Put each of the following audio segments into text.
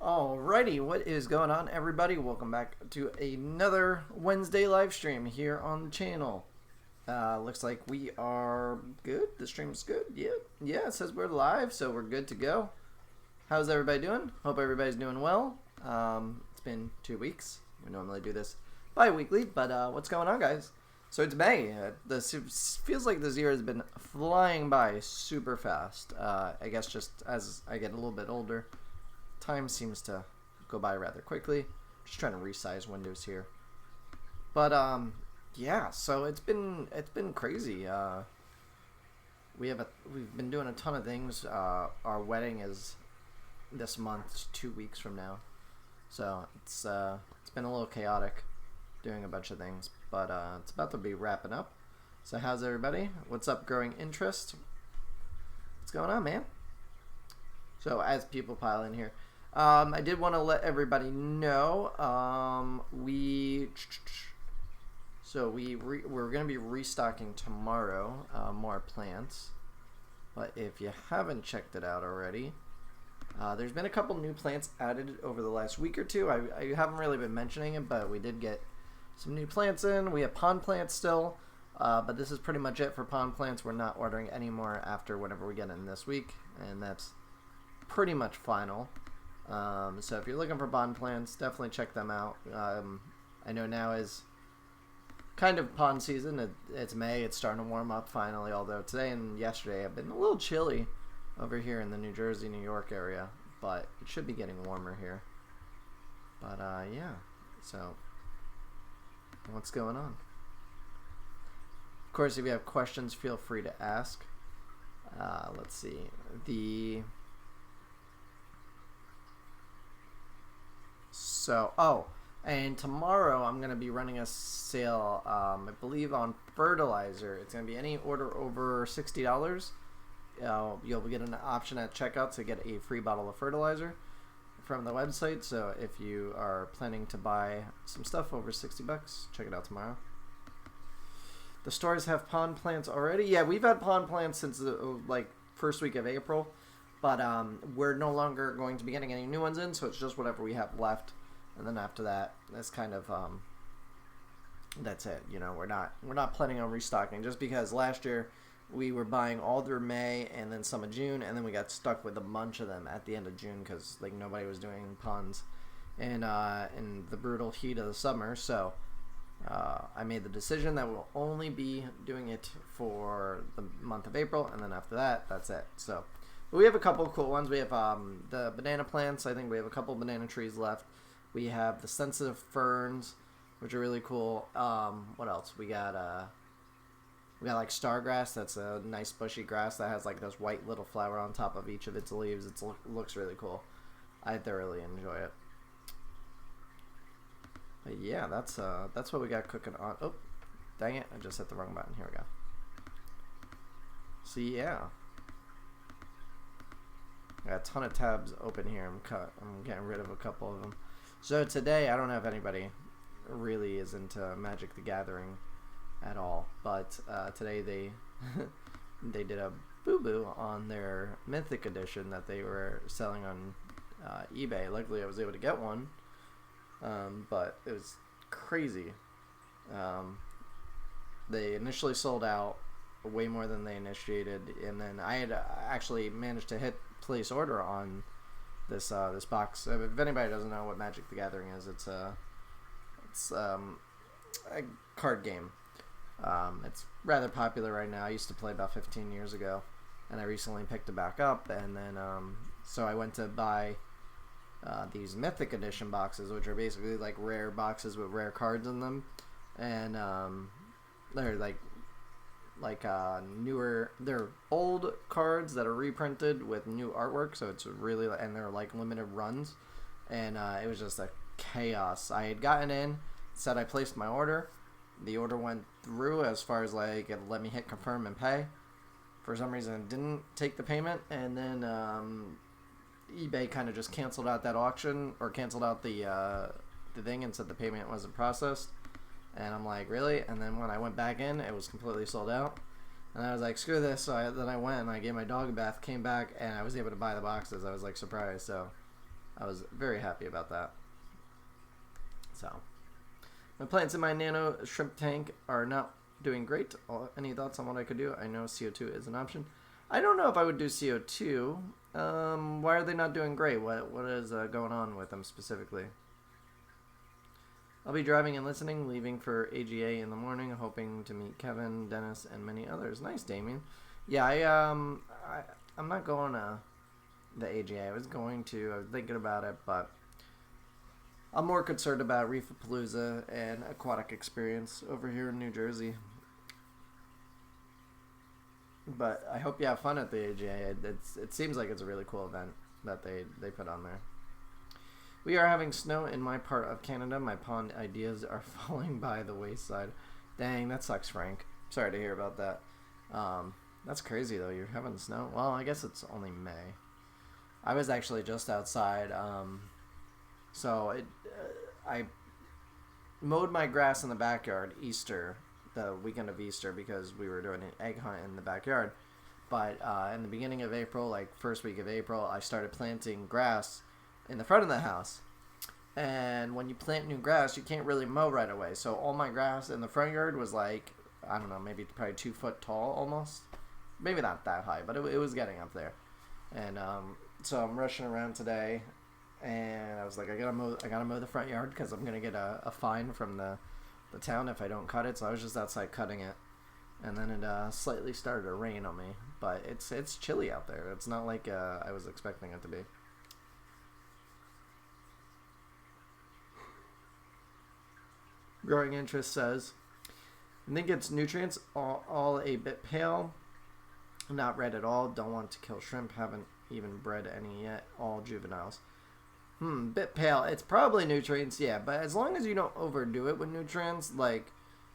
Alrighty, what is going on, everybody? Welcome back to another Wednesday live stream here on the channel. Looks like we are good. The stream's good. Yeah, it says we're live, so we're good to go. How's everybody doing? Hope everybody's doing well. It's been 2 weeks. We normally do this bi-weekly, but what's going on, guys? So it's May. This feels like this year has been flying by super fast. I guess just as I get a little bit older, time seems to go by rather quickly. Just trying to resize windows here. But yeah, so it's been crazy. We've been doing a ton of things. Our wedding is this month, it's 2 weeks from now. So it's been a little chaotic doing a bunch of things, but it's about to be wrapping up. So how's everybody? What's up, Growing Interest? What's going on, man? So as people pile in here, I did want to let everybody know we're going to be restocking tomorrow more plants. But if you haven't checked it out already, there's been a couple new plants added over the last week or two. I haven't really been mentioning it, but we did get some new plants in. We have pond plants still, but this is pretty much it for pond plants. We're not ordering any more after whenever we get in this week, and that's pretty much final. So if you're looking for pond plants, definitely check them out. I know now is kind of pond season. It's May. It's starting to warm up finally, although today and yesterday have been a little chilly over here in the New Jersey, New York area, but it should be getting warmer here. But yeah, so what's going on? Of course, if you have questions, feel free to ask. Let's see. And tomorrow I'm going to be running a sale, I believe, on fertilizer. It's going to be any order over $60. You'll get an option at checkout to get a free bottle of fertilizer from the website. So if you are planning to buy some stuff over $60, check it out tomorrow. The stores have pond plants already. Yeah, we've had pond plants since the first week of April. But we're no longer going to be getting any new ones in, so it's just whatever we have left. And then after that, that's kind of that's it. You know, we're not planning on restocking, just because last year we were buying all through May and then some of June, and then we got stuck with a bunch of them at the end of June because nobody was doing ponds in the brutal heat of the summer. So I made the decision that we'll only be doing it for the month of April, and then after that, that's it. So. We have a couple of cool ones. We have the banana plants. I think we have a couple of banana trees left. We have the sensitive ferns, which are really cool. What else? We got like stargrass. That's a nice bushy grass that has this white little flower on top of each of its leaves. It looks really cool. I thoroughly enjoy it. But yeah, that's what we got cooking on. Oh, dang it! I just hit the wrong button. Here we go. So yeah. I got a ton of tabs open here. I'm getting rid of a couple of them. So today, I don't know if anybody really is into Magic the Gathering at all, but today they they did a boo-boo on their Mythic Edition that they were selling on eBay. Luckily, I was able to get one, but it was crazy. They initially sold out way more than they initiated, and then I had actually managed to place order on this box. If anybody doesn't know what Magic the Gathering is, it's a card game. It's rather popular right now. I used to play about 15 years ago, and I recently picked it back up, and then so I went to buy these Mythic Edition boxes, which are basically rare boxes with rare cards in them, and they're newer, they're old cards that are reprinted with new artwork, so it's really, and they're limited runs, and it was just a chaos. I had gotten in, said I placed my order, the order went through as far as it let me hit confirm and pay. For some reason it didn't take the payment, and then eBay kind of just canceled out that auction, or canceled out the thing, and said the payment wasn't processed. And I'm like, really? And then when I went back in, it was completely sold out. And I was like, screw this. So then I went and I gave my dog a bath, came back, and I was able to buy the boxes. I was surprised. So I was very happy about that. So, my plants in my nano shrimp tank are not doing great. Any thoughts on what I could do? I know CO2 is an option. I don't know if I would do CO2. Why are they not doing great? What is going on with them specifically? I'll be driving and listening, leaving for AGA in the morning, hoping to meet Kevin, Dennis, and many others. Nice, Damien. Yeah, I'm not going to the AGA. I was thinking about it, but I'm more concerned about Reefapalooza and Aquatic Experience over here in New Jersey. But I hope you have fun at the AGA. It seems like it's a really cool event that they put on there. We are having snow in my part of Canada. My pond ideas are falling by the wayside. Dang, that sucks, Frank. Sorry to hear about that. That's crazy, though. You're having snow? Well, I guess it's only May. I was actually just outside. I mowed my grass in the backyard the weekend of Easter, because we were doing an egg hunt in the backyard. But in the beginning of April, like first week of April, I started planting grass in the front of the house. And when you plant new grass, you can't really mow right away. So all my grass in the front yard was like, I don't know, maybe probably 2 foot tall almost. Maybe not that high, but it was getting up there. And so I'm rushing around today, and I was like, I gotta mow the front yard because I'm gonna get a fine from the town if I don't cut it. So I was just outside cutting it, and then it slightly started to rain on me. But it's chilly out there. It's not like I was expecting it to be. Growing Interest says, I think it's nutrients, all a bit pale, not red at all, don't want to kill shrimp, haven't even bred any yet, all juveniles. Bit pale, it's probably nutrients, yeah, but as long as you don't overdo it with nutrients, like,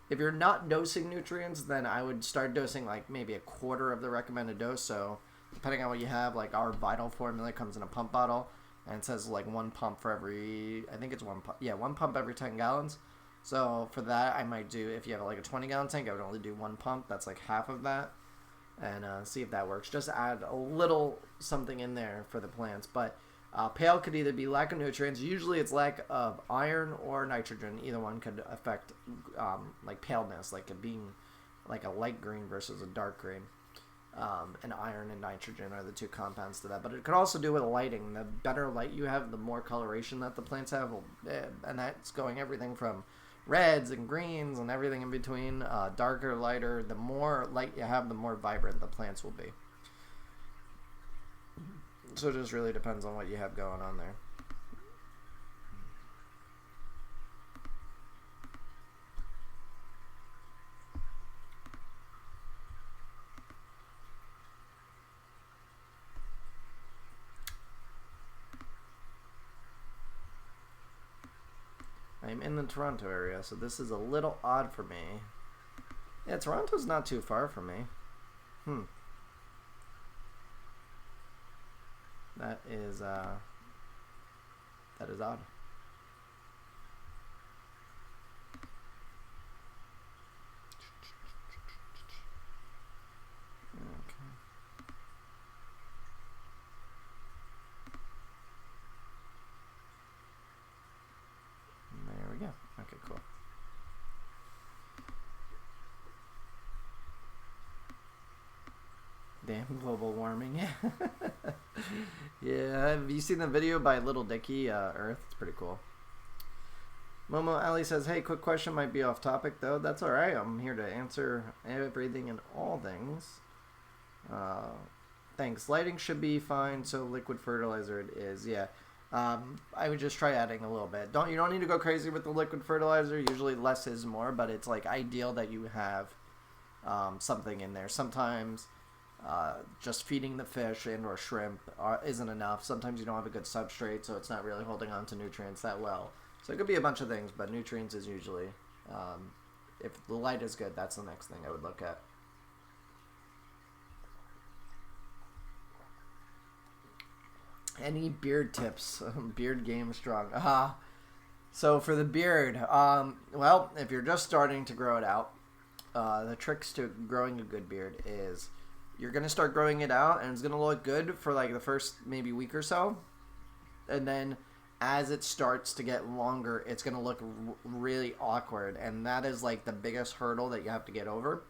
if you're not dosing nutrients, then I would start dosing like maybe a quarter of the recommended dose. So depending on what you have, like our Vital formula comes in a pump bottle, and it says like 1 pump for every, I think it's 1 pump, 1 pump every 10 gallons. So for that, I might do, if you have like a 20-gallon tank, I would only do 1 pump. That's like half of that, and see if that works. Just add a little something in there for the plants. But pale could either be lack of nutrients. Usually it's lack of iron or nitrogen. Either one could affect like paleness, like it being like a light green versus a dark green. And iron and nitrogen are the two compounds to that. But it could also do with lighting. The better light you have, the more coloration that the plants have. And that's going everything from reds and greens and everything in between. Darker, lighter. The more light you have, the more vibrant the plants will be. So it just really depends on what you have going on there. I'm in the Toronto area, so this is a little odd for me. Yeah, Toronto's not too far from me. That is odd. There we go. Okay, cool. Damn global warming. Yeah, have you seen the video by Little Dicky, Earth? It's pretty cool. Momo Ali says, hey, quick question, might be off topic though. That's alright, I'm here to answer everything and all things. Thanks. Lighting should be fine, so liquid fertilizer it is. Yeah. I would just try adding a little bit. You don't need to go crazy with the liquid fertilizer. Usually less is more, but it's like ideal that you have something in there. Sometimes just feeding the fish and or shrimp isn't enough. Sometimes you don't have a good substrate, so it's not really holding on to nutrients that well. So it could be a bunch of things, but nutrients is usually, if the light is good, that's the next thing I would look at. Any beard tips? Beard game strong. So for the beard, well, if you're just starting to grow it out, the tricks to growing a good beard is you're going to start growing it out, and it's going to look good for like the first maybe week or so. and then as it starts to get longer, it's going to look really awkward, and that is like the biggest hurdle that you have to get over,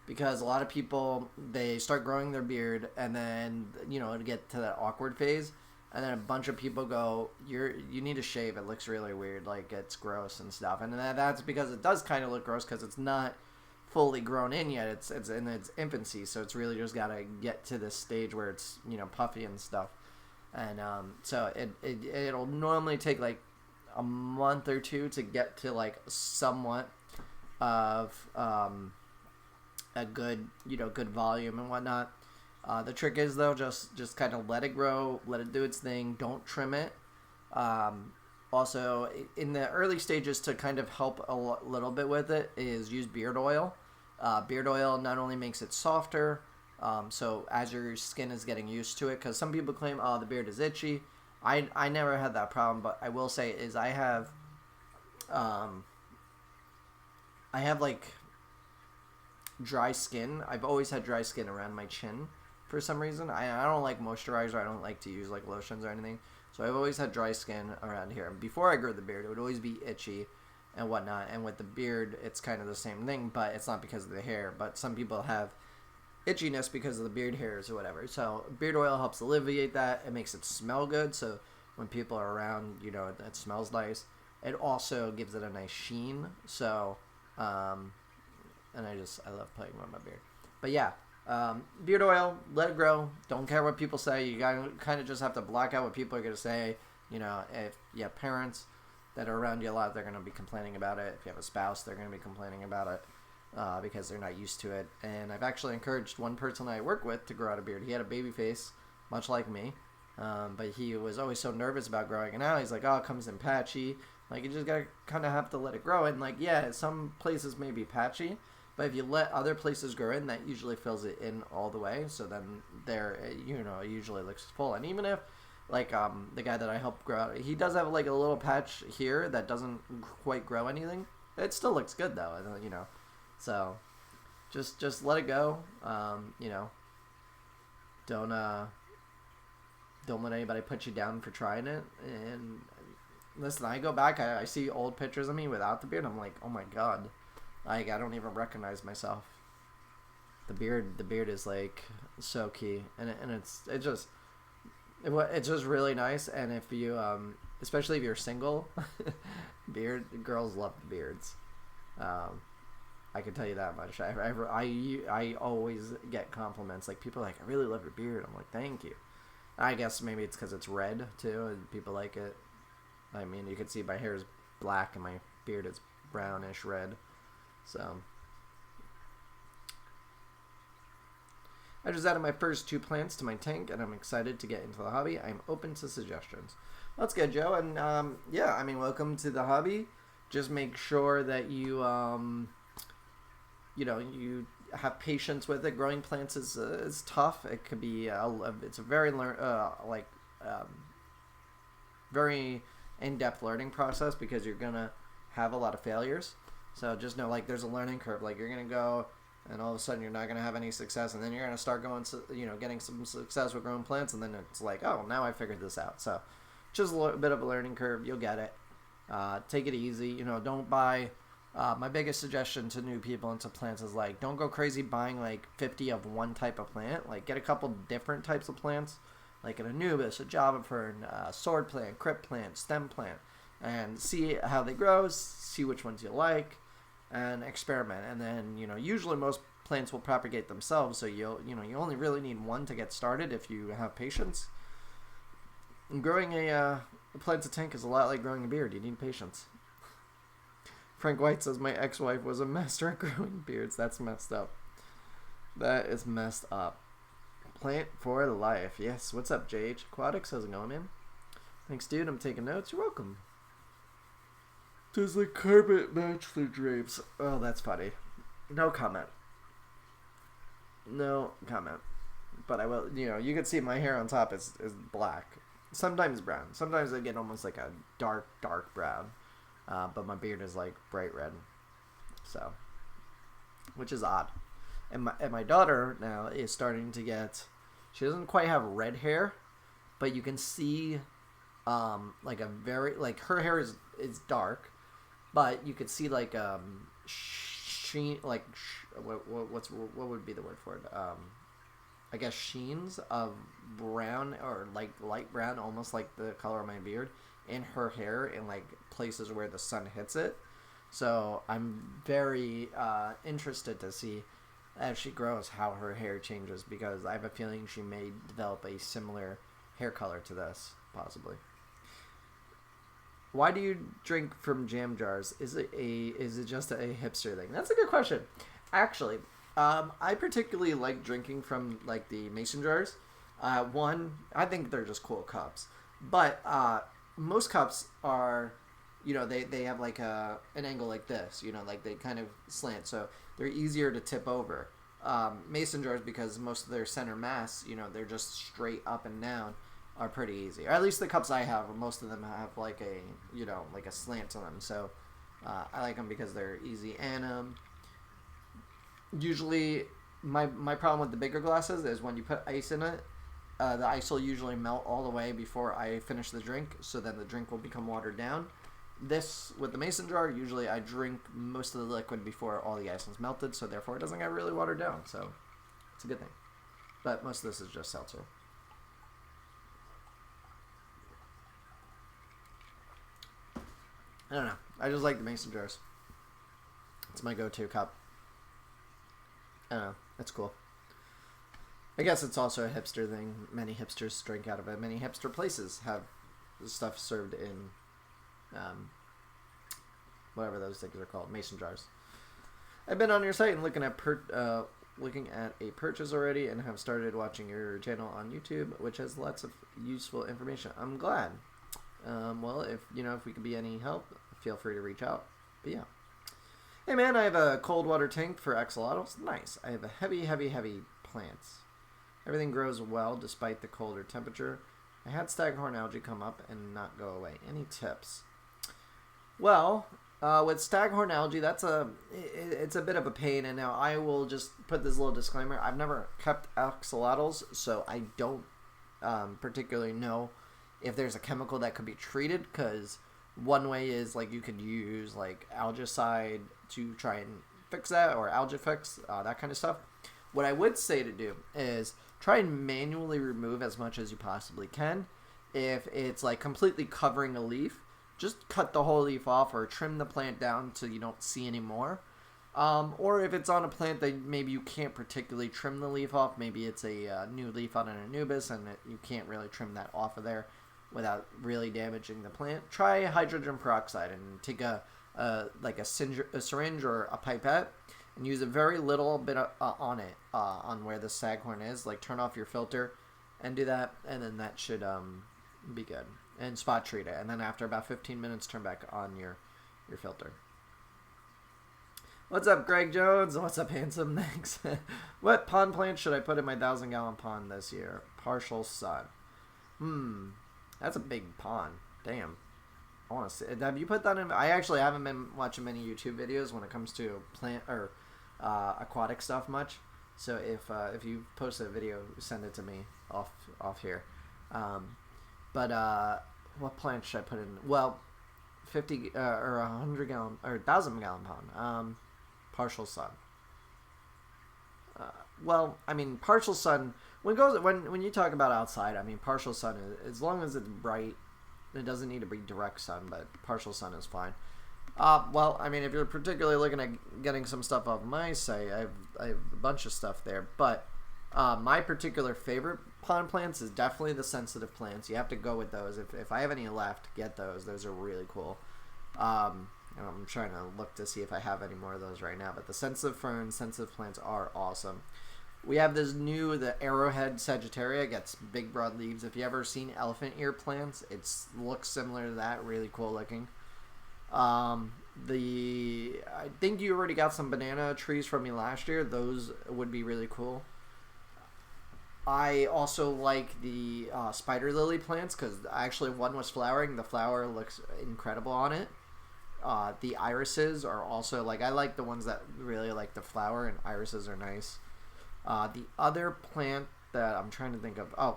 because a lot of people, they start growing their beard, and then it'll get to that awkward phase, and then a bunch of people go, you need to shave, it looks really weird, like it's gross and stuff, and that's because it does kind of look gross because it's not fully grown in yet. It's in its infancy, so it's really just got to get to this stage where it's puffy and stuff. And so it'll normally take like a month or two to get to like somewhat of a good good volume and whatnot. The trick is though, just kind of let it grow, let it do its thing, don't trim it. Also, in the early stages, to kind of help a little bit with it, is use beard oil. Beard oil not only makes it softer, so as your skin is getting used to it, because some people claim, oh, the beard is itchy. I never had that problem, but I will say is I have like dry skin. I've always had dry skin around my chin for some reason. I don't like moisturizer. I don't like to use like lotions or anything. So I've always had dry skin around here. Before I grew the beard, it would always be itchy and whatnot. And with the beard, it's kind of the same thing, but it's not because of the hair. But some people have itchiness because of the beard hairs or whatever. So beard oil helps alleviate that. It makes it smell good. So when people are around, it smells nice. It also gives it a nice sheen. So, and I love playing with my beard. But yeah. Beard oil, let it grow. Don't care what people say. You gotta kind of just have to block out what people are gonna say. If you have parents that are around you a lot, they're gonna be complaining about it. If you have a spouse, they're gonna be complaining about it because they're not used to it. And I've actually encouraged one person I work with to grow out a beard. He had a baby face, much like me, but he was always so nervous about growing it out. He's like, oh, it comes in patchy. Like, you just gotta kind of have to let it grow. And like, yeah, some places may be patchy, but if you let other places grow in, that usually fills it in all the way. So then it usually looks full. And even if, like, the guy that I helped grow out, he does have, like, a little patch here that doesn't quite grow anything. It still looks good, though, So, just let it go. Don't let anybody put you down for trying it. And listen, I go back, I see old pictures of me without the beard. I'm like, oh, my God. Like, I don't even recognize myself. The beard is like so key, and it's just really nice. And if you especially if you're single, girls love the beards. I can tell you that much. I always get compliments. Like, people are like, I really love your beard. I'm like, thank you. I guess maybe it's because it's red too, and people like it. I mean, you can see my hair is black and my beard is brownish red. So, I just added my first 2 plants to my tank, and I'm excited to get into the hobby. I'm open to suggestions. That's good, Joe. And yeah, I mean, welcome to the hobby. Just make sure that you you have patience with it. Growing plants is tough. It could be it's a very very in-depth learning process, because you're gonna have a lot of failures. So just know, like, there's a learning curve. Like, you're going to go, and all of a sudden you're not going to have any success, and then you're going to start going, getting some success with growing plants, and then it's like, oh, now I figured this out. So just a little bit of a learning curve. You'll get it. Take it easy. Don't buy. My biggest suggestion to new people into plants is, like, don't go crazy buying, like, 50 of one type of plant. Like, get a couple different types of plants, like an Anubis, a Java Fern, a sword plant, crypt plant, stem plant, and see how they grow, see which ones you like, and experiment. And then, usually most plants will propagate themselves, so you only really need one to get started if you have patience. And growing a plant's tank is a lot like growing a beard. You need patience. Frank White says, my ex-wife was a master at growing beards. That's messed up. That is messed up. Plant for life. Yes. What's up, JH Aquatics? How's it going, man? Thanks, dude. I'm taking notes. You're welcome. Does the carpet match the drapes? Oh, that's funny. No comment. No comment. But I will, you can see my hair on top is black. Sometimes brown. Sometimes I get almost like a dark brown. But my beard is like bright red. So, which is odd. And my daughter now is starting to get, she doesn't quite have red hair, but you can see like a very like her hair is dark, but you could see like sheen like what would be the word for it? I guess sheens of brown or like light brown, almost like the color of my beard, in her hair in like places where the sun hits it. So I'm very interested to see as she grows how her hair changes, because I have a feeling she may develop a similar hair color to this, possibly. Why do you drink from jam jars? Is it just a hipster thing? That's a good question. Actually, I particularly like drinking from like the mason jars. One, I think they're just cool cups, but most cups are, they have like an angle like this, like they kind of slant, so they're easier to tip over. Mason jars, because most of their center mass, they're just straight up and down, are pretty easy. Or at least the cups I have, most of them have like a slant to them. So I like them because they're easy. And usually my problem with the bigger glasses is when you put ice in it, the ice will usually melt all the way before I finish the drink, so then the drink will become watered down. This, with the mason jar, usually I drink most of the liquid before all the ice is melted, so therefore it doesn't get really watered down. So it's a good thing. But most of this is just seltzer. I don't know. I just like the mason jars. It's my go-to cup. I don't know. It's cool. I guess it's also a hipster thing. Many hipsters drink out of it. Many hipster places have stuff served in whatever those things are called, mason jars. I've been on your site and looking at a purchase already, and have started watching your channel on YouTube, which has lots of useful information. I'm glad. Well, if we could be any help, feel free to reach out. But yeah. Hey man, I have a cold water tank for axolotls. Nice. I have a heavy plants. Everything grows well despite the colder temperature. I had staghorn algae come up and not go away. Any tips? Well, with staghorn algae, it's a bit of a pain. And now I will just put this little disclaimer. I've never kept axolotls, so I don't particularly know if there's a chemical that could be treated, because one way is like you could use like algicide to try and fix that, or Algifix, that kind of stuff. What I would say to do is try and manually remove as much as you possibly can. If it's like completely covering a leaf, just cut the whole leaf off or trim the plant down so you don't see any more. Or if it's on a plant that maybe you can't particularly trim the leaf off, maybe it's a new leaf on an Anubis and you can't really trim that off of there without really damaging the plant, try hydrogen peroxide and take a syringe or a pipette and use a very little bit on it, on where the staghorn is. Like turn off your filter and do that, and then that should be good. And spot treat it, and then after about 15 minutes, turn back on your filter. What's up, Greg Jones? What's up, handsome? Thanks. What pond plant should I put in my 1,000-gallon pond this year? Partial sun. That's a big pond. Damn. I want to see. Have you put that in? I actually haven't been watching many YouTube videos when it comes to plant or aquatic stuff much. So if you post a video, send it to me off here. What plant should I put in? Well, 50 or 100-gallon or 1,000-gallon pond. Partial sun. Well, I mean, partial sun. When you talk about outside, I mean, partial sun is, as long as it's bright. It doesn't need to be direct sun, but partial sun is fine. Well, I mean, if you're particularly looking at getting some stuff off my site, I have a bunch of stuff there. But my particular favorite pond plants is definitely the sensitive plants. You have to go with those. If I have any left, get those. Those are really cool. And I'm trying to look to see if I have any more of those right now. But the sensitive ferns, sensitive plants are awesome. We have this the Arrowhead Sagittaria, gets big broad leaves. If you ever seen elephant ear plants, it looks similar to that, really cool looking. I think you already got some banana trees from me last year. Those would be really cool. I also like the spider lily plants, because actually one was flowering. The flower looks incredible on it. The irises are also, I like the ones that really like the flower, and irises are nice. The other plant that I'm trying to think of,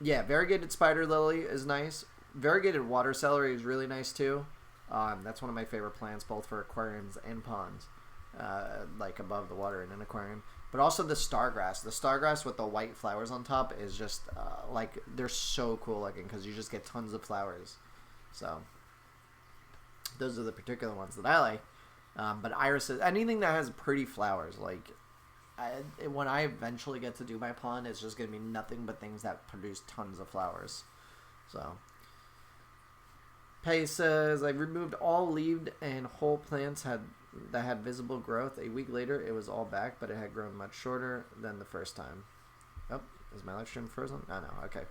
Yeah, variegated spider lily is nice. Variegated water celery is really nice too. That's one of my favorite plants, both for aquariums and ponds, like above the water in an aquarium. But also the stargrass. The stargrass with the white flowers on top is just like they're so cool looking because you just get tons of flowers. So those are the particular ones that I like. But irises, anything that has pretty flowers, like when I eventually get to do my pond, it's just gonna be nothing but things that produce tons of flowers. So. Pay says, I removed all leaved and whole plants that had visible growth. A week later, it was all back, but it had grown much shorter than the first time. Oh, is my live stream frozen? Oh, no. Okay.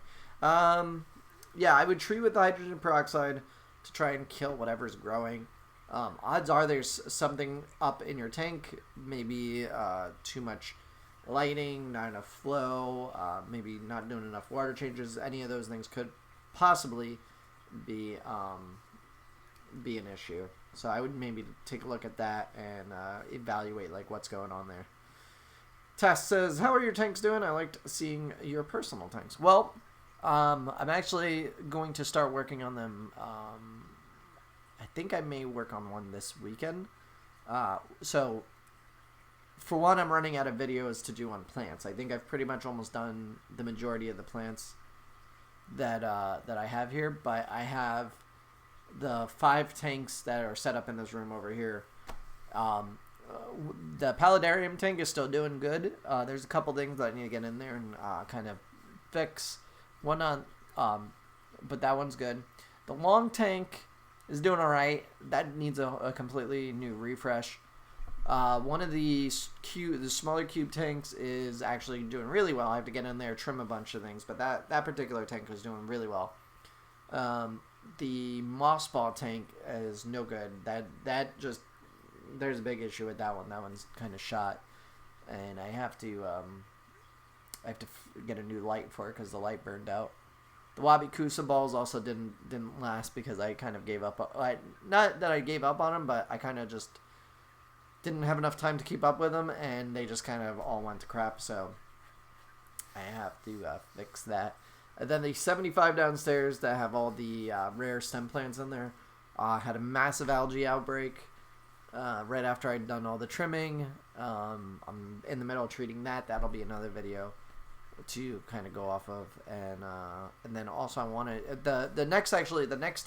Yeah, I would treat with hydrogen peroxide to try and kill whatever's growing. Odds are there's something up in your tank. Maybe too much lighting, not enough flow, maybe not doing enough water changes. Any of those things could possibly be an issue. So I would maybe take a look at that and evaluate like what's going on there. Tess says, how are your tanks doing? I liked seeing your personal tanks. Well, I'm actually going to start working on them. I think I may work on one this weekend. So for one, I'm running out of videos to do on plants. I think I've pretty much almost done the majority of the plants that I have here, but I have the 5 tanks that are set up in this room over here. The paludarium tank is still doing good. There's a couple things that I need to get in there and kind of fix. One on, but that one's good. The long tank is doing all right. That needs a completely new refresh. One of the smaller cube tanks is actually doing really well. I have to get in there, trim a bunch of things, but that particular tank is doing really well. The moss ball tank is no good. That just, there's a big issue with that one. That one's kind of shot, and I have to get a new light for it because the light burned out. The Wabikusa balls also didn't last because I kind of gave up. Not that I gave up on them, but I kind of just didn't have enough time to keep up with them, and they just kind of all went to crap, so I have to fix that. And then the 75 downstairs that have all the rare stem plants in there had a massive algae outbreak right after I'd done all the trimming. I'm in the middle of treating that. That'll be another video to kind of go off of. And then also I want to... The next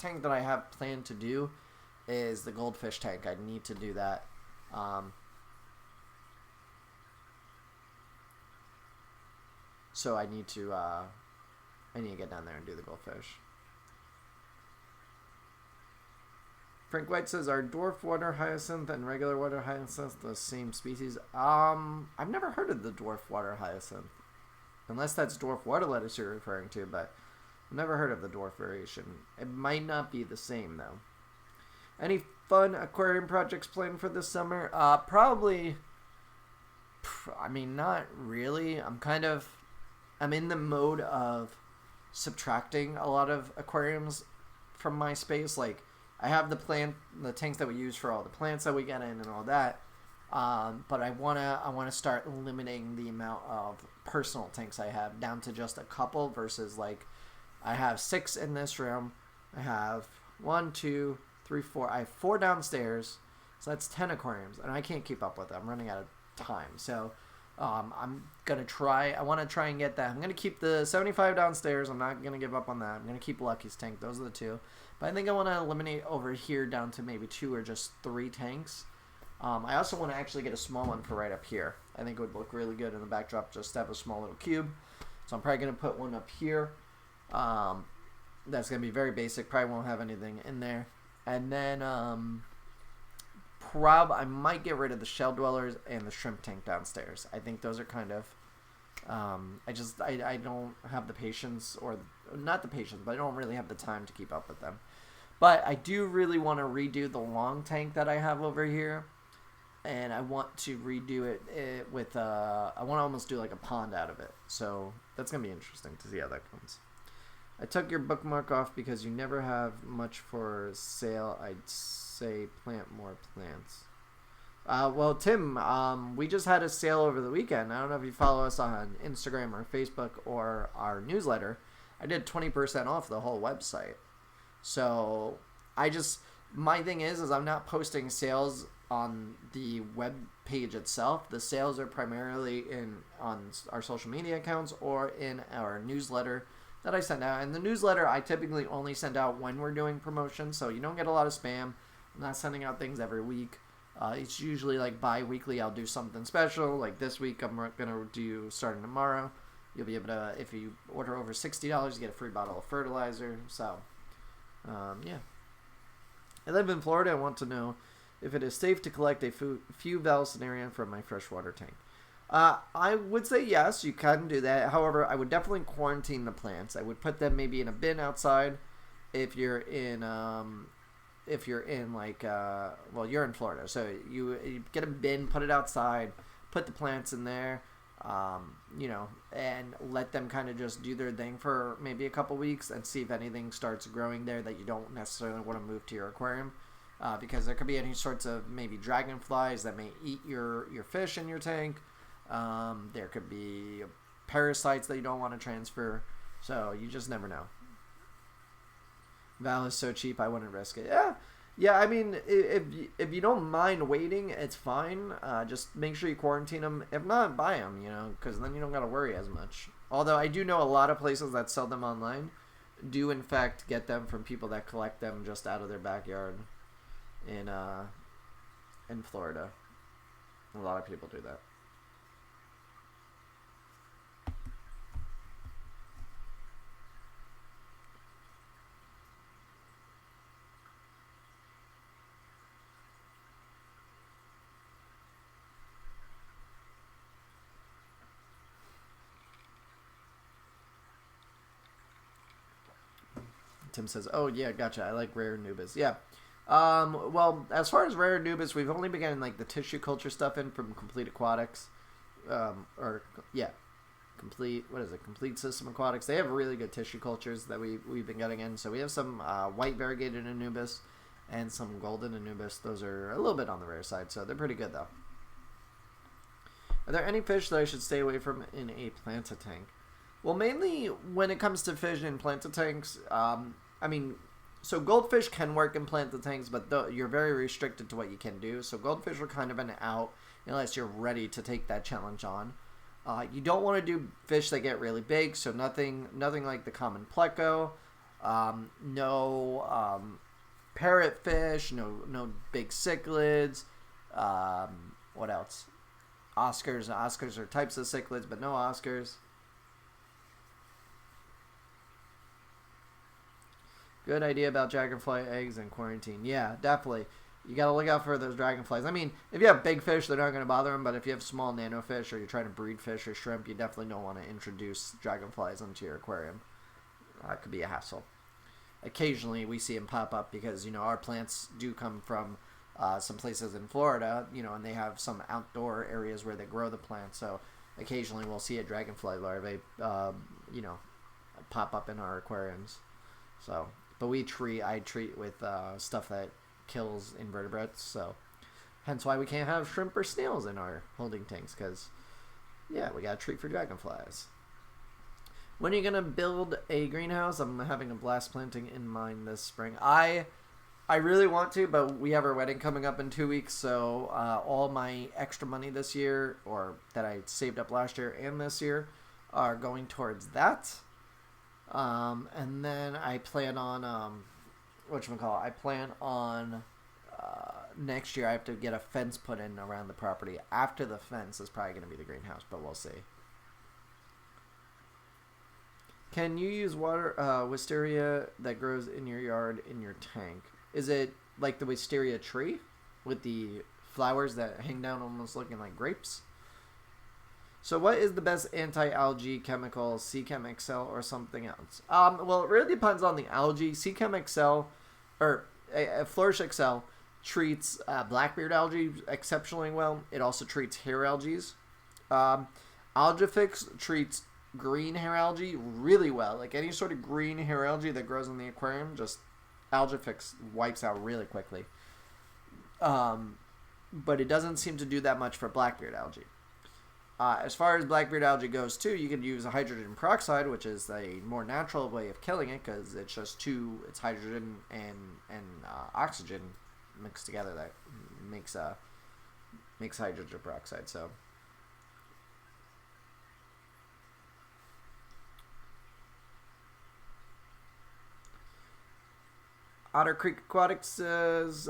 tank that I have planned to do is the goldfish tank. I need to do that. So I need to get down there and do the goldfish. Frank White says, are dwarf water hyacinth and regular water hyacinth the same species? I've never heard of the dwarf water hyacinth, unless that's dwarf water lettuce you're referring to, but I've never heard of the dwarf variation. It might not be the same though. Any fun aquarium projects planned for this summer? Probably, I mean, not really. I'm in the mode of subtracting a lot of aquariums from my space. Like, I have the tanks that we use for all the plants that we get in and all that. But I wanna start limiting the amount of personal tanks I have down to just a couple versus like, I have 6 in this room. I have 1, 2, 3, 4. I have 4 downstairs, so that's 10 aquariums, and I can't keep up with it. I'm running out of time, so I'm gonna try. I want to try and get that. I'm gonna keep the 75 downstairs. I'm not gonna give up on that. I'm gonna keep Lucky's tank. Those are the 2, but I think I want to eliminate over here down to maybe 2 or just 3 tanks. I also want to actually get a small one for right up here. I think it would look really good in the backdrop. Just have a small little cube. So I'm probably gonna put one up here. That's gonna be very basic. Probably won't have anything in there. And then I might get rid of the shell dwellers and the shrimp tank downstairs. I think those are kind of I don't have the patience, or not the patience, but I don't really have the time to keep up with them. But I do really want to redo the long tank that I have over here, and I want to redo it with I want to almost do like a pond out of it. So that's gonna be interesting to see how that comes. I took your bookmark off because you never have much for sale. I'd say plant more plants. Well, Tim, we just had a sale over the weekend. I don't know if you follow us on Instagram or Facebook or our newsletter, I did 20% off the whole website. So I just, my thing is I'm not posting sales on the web page itself. The sales are primarily on our social media accounts or in our newsletter that I send out. And the newsletter I typically only send out when we're doing promotions, so you don't get a lot of spam. I'm not sending out things every week. It's usually like bi-weekly. I'll do something special. Like this week, I'm going to do, starting tomorrow, you'll be able to, if you order over $60, you get a free bottle of fertilizer. So, yeah. I live in Florida. I want to know if it is safe to collect a few valerian from my freshwater tank. I would say yes, you can do that. However, I would definitely quarantine the plants. I would put them maybe in a bin outside if you're in like, well, you're in Florida, so you get a bin, put it outside, put the plants in there, you know, and let them kind of just do their thing for maybe a couple weeks and see if anything starts growing there that you don't necessarily want to move to your aquarium, because there could be any sorts of maybe dragonflies that may eat your fish in your tank. There could be parasites that you don't want to transfer, so you just never know. Val is so cheap, I wouldn't risk it. Yeah. I mean, if you don't mind waiting, it's fine. Just make sure you quarantine them. If not, buy them. You know, because then you don't gotta worry as much. Although I do know a lot of places that sell them online do in fact get them from people that collect them just out of their backyard in Florida. A lot of people do that. Tim says, "Oh yeah, gotcha. I like rare Anubis. Yeah. Well, as far as rare Anubis, we've only been getting like the tissue culture stuff in from Complete Aquatics, Complete. What is it? Complete System Aquatics. They have really good tissue cultures that we've been getting in. So we have some white variegated Anubis and some golden Anubis. Those are a little bit on the rare side, so they're pretty good though. Are there any fish that I should stay away from in a planta tank? Well, mainly when it comes to fish in planta tanks, I mean, so goldfish can work in planta tanks, but you're very restricted to what you can do. So goldfish are kind of an out unless you're ready to take that challenge on. You don't want to do fish that get really big, so nothing like the common pleco, no parrotfish, no big cichlids. What else? Oscars. Oscars are types of cichlids, but no Oscars. Good idea about dragonfly eggs and quarantine. Yeah, definitely. You got to look out for those dragonflies. I mean, if you have big fish, they're not going to bother them. But if you have small nano fish or you're trying to breed fish or shrimp, you definitely don't want to introduce dragonflies into your aquarium. It could be a hassle. Occasionally, we see them pop up because, you know, our plants do come from some places in Florida, you know, and they have some outdoor areas where they grow the plants. So occasionally we'll see a dragonfly larvae, you know, pop up in our aquariums. So... But I treat with stuff that kills invertebrates, so hence why we can't have shrimp or snails in our holding tanks, because, yeah, we got to treat for dragonflies. When are you going to build a greenhouse? I'm having a blast planting in mine this spring. I really want to, but we have our wedding coming up in 2 weeks, so all my extra money this year, or that I saved up last year and this year, are going towards that. And then I plan on, I plan on, next year I have to get a fence put in around the property. After the fence is probably going to be the greenhouse, but we'll see. Can you use wisteria that grows in your yard in your tank? Is it like the wisteria tree with the flowers that hang down almost looking like grapes? So what is the best anti-algae chemical, Seachem XL or something else? Well, it really depends on the algae. Seachem XL, or Flourish XL, treats blackbeard algae exceptionally well. It also treats hair algae. Algafix treats green hair algae really well. Like any sort of green hair algae that grows in the aquarium, just Algafix wipes out really quickly. But it doesn't seem to do that much for blackbeard algae. As far as blackbeard algae goes, too, you could use a hydrogen peroxide, which is a more natural way of killing it because it's just it's hydrogen and oxygen mixed together that makes hydrogen peroxide. So. Otter Creek Aquatics says,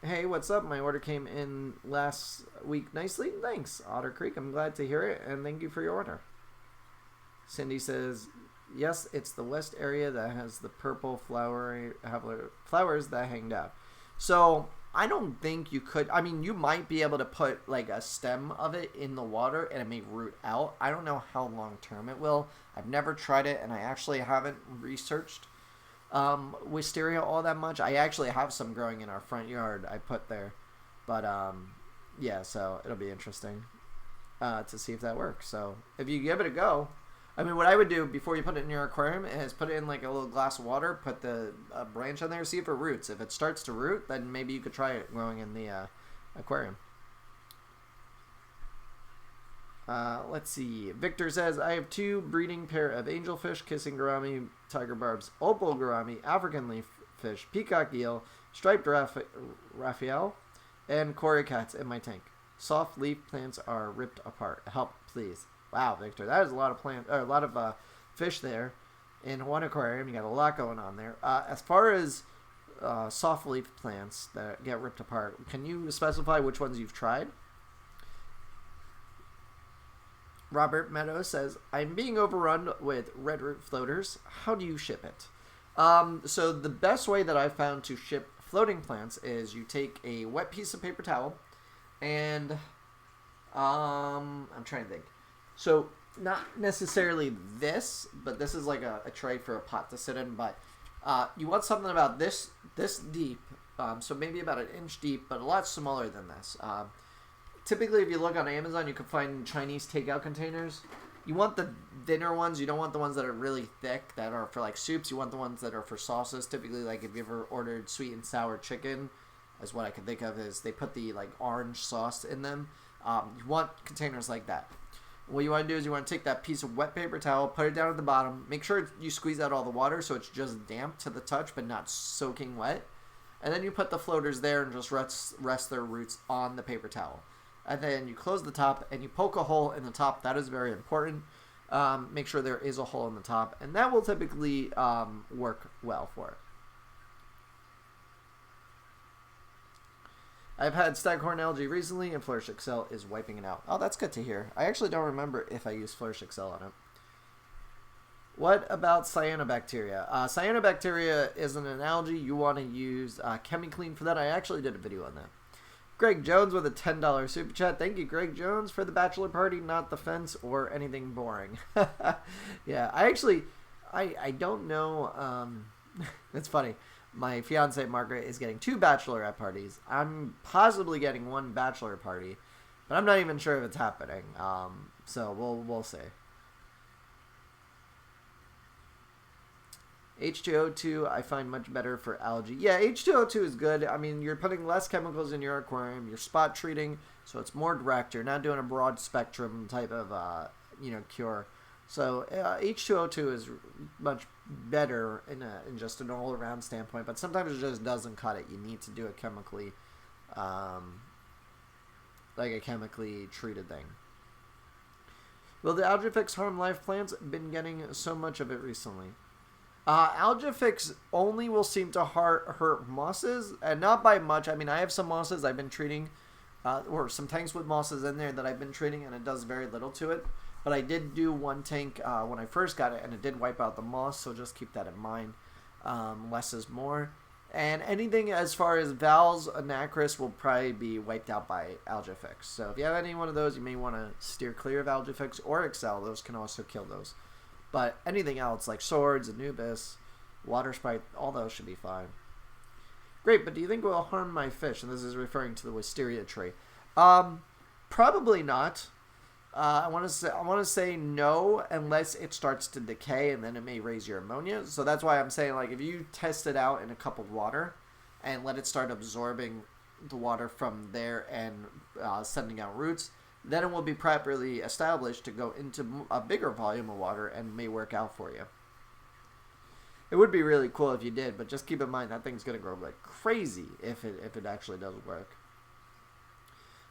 hey, what's up? My order came in last week nicely. Thanks, Otter Creek. I'm glad to hear it, and thank you for your order. Cindy says, yes, it's the west area that has the purple flowers that hang down. So I don't think you could. I mean, you might be able to put like a stem of it in the water and it may root out. I don't know how long term it will. I've never tried it, and I actually haven't researched wisteria all that much. I actually have some growing in our front yard I put there, but yeah, so it'll be interesting to see if that works. So if you give it a go, I mean, what I would do before you put it in your aquarium is put it in like a little glass of water, put the branch on there, see if it roots. If it starts to root, then maybe you could try it growing in the aquarium. Let's see. Victor says, I have 2 breeding pair of angelfish, kissing gourami, tiger barbs, opal gourami, African leaf fish, peacock eel, striped Raphael, and corycats in my tank. Soft leaf plants are ripped apart. Help, please. Wow, Victor, that is a lot of fish there in one aquarium. You got a lot going on there. As far as soft leaf plants that get ripped apart, can you specify which ones you've tried? Robert Meadows says, I'm being overrun with red root floaters. How do you ship it? So the best way that I've found to ship floating plants is you take a wet piece of paper towel and I'm trying to think. So not necessarily this, but this is like a tray for a pot to sit in. But you want something about this deep, so maybe about 1 inch deep, but a lot smaller than this. Typically, if you look on Amazon, you can find Chinese takeout containers. You want the thinner ones. You don't want the ones that are really thick that are for like soups. You want the ones that are for sauces. Typically, like if you ever ordered sweet and sour chicken, as what I can think of is they put the like orange sauce in them. You want containers like that. What you want to do is you want to take that piece of wet paper towel, put it down at the bottom. Make sure you squeeze out all the water so it's just damp to the touch but not soaking wet. And then you put the floaters there and just rest their roots on the paper towel. And then you close the top and you poke a hole in the top. That is very important. Make sure there is a hole in the top. And that will typically work well for it. I've had staghorn algae recently and Flourish Excel is wiping it out. Oh, that's good to hear. I actually don't remember if I used Flourish Excel on it. What about cyanobacteria? Cyanobacteria isn't an algae. You want to use ChemiClean for that. I actually did a video on that. Greg Jones with a $10 super chat. Thank you, Greg Jones, for the bachelor party, not the fence or anything boring. Yeah, I don't know. It's funny. My fiance Margaret is getting 2 bachelorette parties. I'm possibly getting 1 bachelor party, but I'm not even sure if it's happening. So we'll see. H2O2 I find much better for algae. Yeah, H2O2 is good. I mean, you're putting less chemicals in your aquarium. You're spot treating, so it's more direct. You're not doing a broad spectrum type of cure. So H2O2 is much better in just an all around standpoint. But sometimes it just doesn't cut it. You need to do a chemically, like a chemically treated thing. Will the AlgaFix harm live plants? Been getting so much of it recently. AlgaFix only will seem to hurt mosses, and not by much. I mean, I have some mosses I've been treating, or some tanks with mosses in there that I've been treating, and it does very little to it. But I did do 1 tank when I first got it, and it did wipe out the moss, so just keep that in mind. Less is more. And anything as far as Val's Anacris will probably be wiped out by AlgaFix. So if you have any one of those, you may want to steer clear of AlgaFix or Excel. Those can also kill those. But anything else like Swords, Anubis, Water Sprite, all those should be fine. Great, but do you think it will harm my fish? And this is referring to the wisteria tree. Probably not. I want to say no, unless it starts to decay, and then it may raise your ammonia. So that's why I'm saying, like, if you test it out in a cup of water and let it start absorbing the water from there and sending out roots, then it will be properly established to go into a bigger volume of water and may work out for you. It would be really cool if you did, but just keep in mind that thing's going to grow like crazy if it actually does work.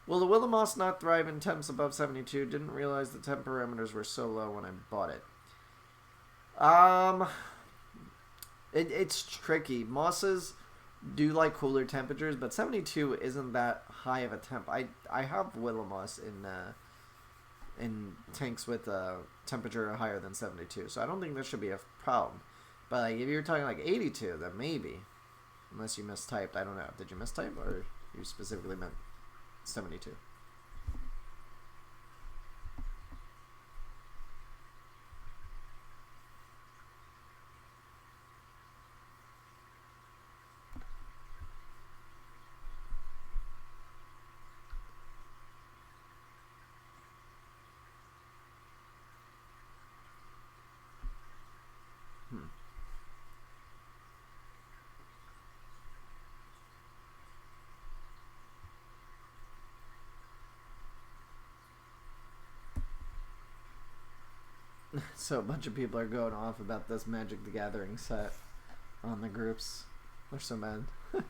Will the willow moss not thrive in temps above 72? Didn't realize the temp parameters were so low when I bought it. It's tricky. Mosses do like cooler temperatures, but 72 isn't that high of a temp. I have willow moss in tanks with a temperature higher than 72, so I don't think there should be a problem. But like, if you're talking like 82, then maybe. Unless you mistyped. I don't know. Did you mistype, or you specifically meant 72? So a bunch of people are going off about this Magic the Gathering set on the groups. They're so mad. It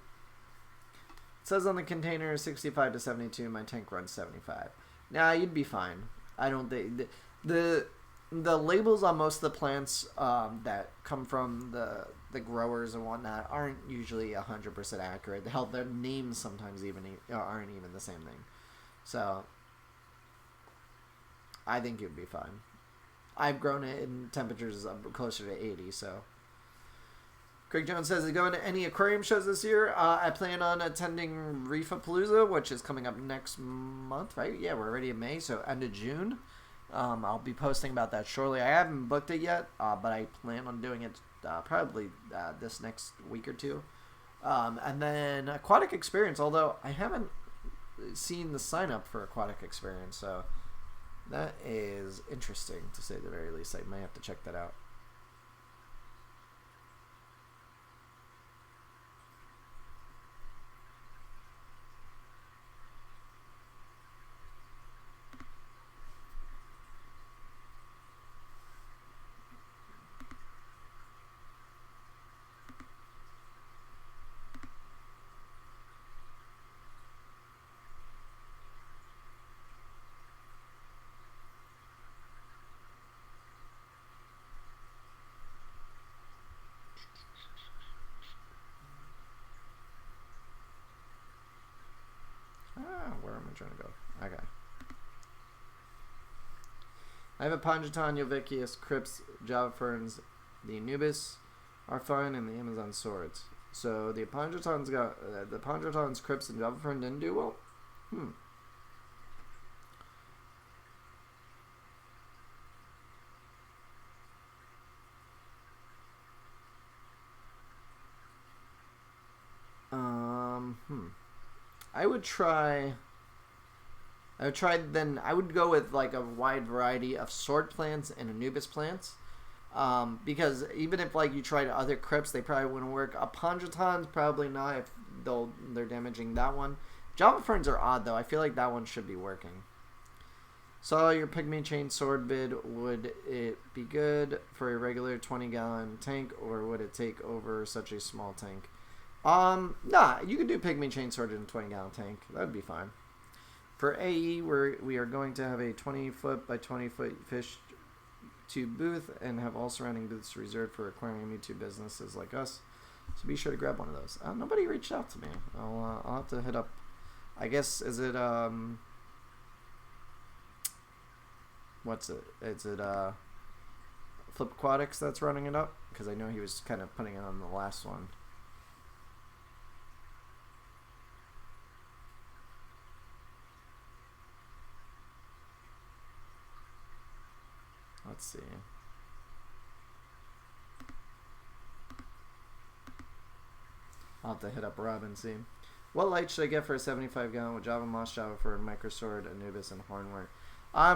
says on the container 65 to 72. My tank runs 75. Nah, you'd be fine. I don't think the labels on most of the plants that come from the growers and whatnot aren't usually 100% accurate. Hell, their names sometimes aren't even the same thing. So I think you'd be fine. I've grown it in temperatures closer to 80, so. Craig Jones says, going to any aquarium shows this year? I plan on attending Reefapalooza, which is coming up next month, right? Yeah, we're already in May, so end of June. I'll be posting about that shortly. I haven't booked it yet, but I plan on doing it probably this next week or two. And then Aquatic Experience, although I haven't seen the sign up for Aquatic Experience, so that is interesting to say the very least. I might have to check that out. Where am I trying to go? Okay. I have a Pongeton, Jovicius, Crypts, Java Ferns, the Anubis are fine, and the Amazon Swords. So the Pongetons got the Pongetons, Crypts, and Java Fern didn't do well. I would go with like a wide variety of sword plants and Anubis plants. Because even if like you tried other crypts, they probably wouldn't work. Pongetons probably not if they're damaging that one. Java Ferns are odd though. I feel like that one should be working. Saw your Pygmy Chain Sword bid. Would it be good for a regular 20-gallon tank, or would it take over such a small tank? Nah, you could do Pygmy Chain Sword in a 20-gallon tank. That would be fine. For AE, we are going to have a 20-foot by 20-foot fish tube booth and have all surrounding booths reserved for aquarium YouTube businesses like us. So be sure to grab one of those. Nobody reached out to me. I'll have to hit up. I guess, is it, what's it? Is it, Flip Aquatics that's running it up? Because I know he was kind of putting it on the last one. Let's see. I'll have to hit up Rob and see. What light should I get for a 75-gallon with Java Moss, Java for Microsword, Anubis, and Hornwort?